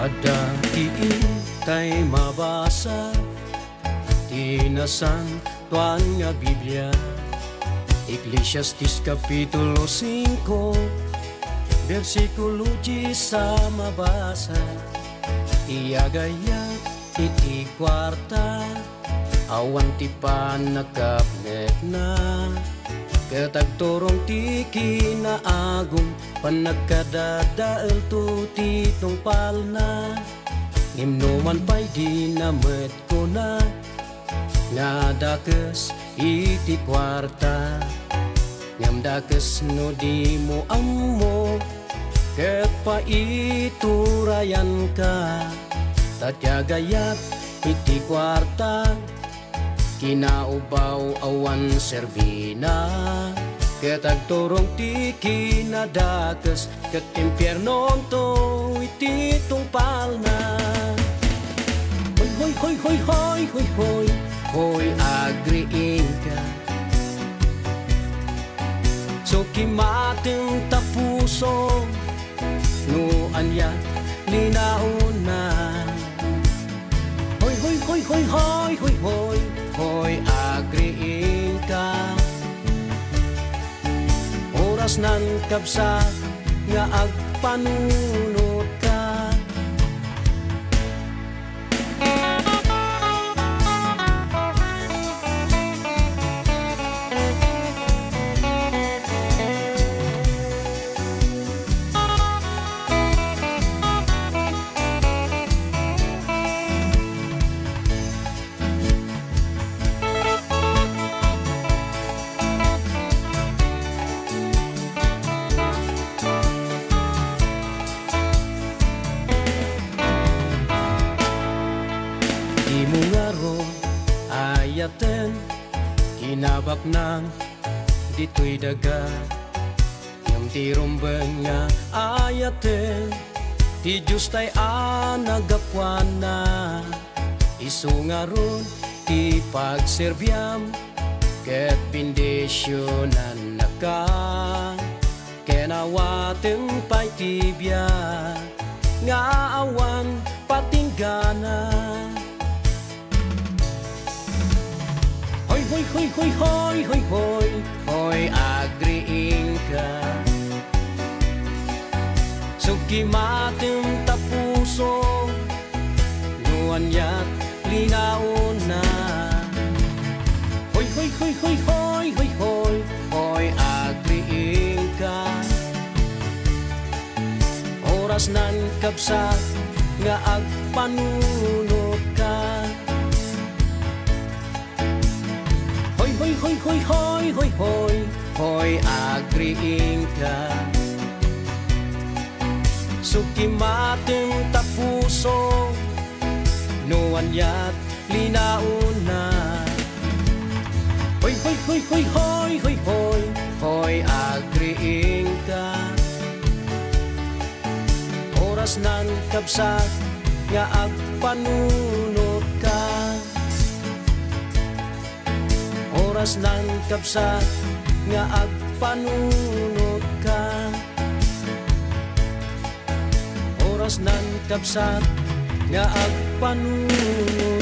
Ada tay mabasa tinasan tuan nga Biblia, Eclesiastes Kapitulo 5 versikulo 10 sa mabasa. Iyagaya iti kwarta awan ti panakapnek na katagturong ti kinaagong panagkadadael to ti tungpal na ngimnuman pa'y dinamet ko na nga dakes iti kwarta ngam dakes no di mo ammo ket paiturayan ka tatyagayat iti kwarta kinaubaw awan serbina katagturong ti kinadakes ket impyernon to iti tungpal na. Hoy hoy hoy hoy hoy hoy hoy agriin ka so kimateng tapuso no anya linaon na. Hoy hoy hoy hoy hoy hoy hoy hoy agriin ka oras nan kapsa nga agpanunot ka. Ayaten kinabak nang dito'y daga ngam ti rumbeng nga ayaten ti Diyos tay anagapuan na isungaron ti pagserbyam ket bindisyonan naka kenawaten pa'y tibya nga awan patinggana. Hoy hoy hoy hoy hoy hoy hoy agriin ka sukimatem tapuso nuan yat linaon na. Hoy hoy hoy hoy hoy hoy hoy hoy agriin ka oras nan kapsa nga agpanunot ka. Hoy hoy hoy hoy hoy hoy hoy agriin ka sukimatem tapuso nuan yat linaon na. Hoy hoy hoy hoy hoy hoy hoy hoy agriin ka oras nan kapsa nga agpanunot ka. Oras nan kapsa nga agpanunot ka oras nan kapsa nga agpanunot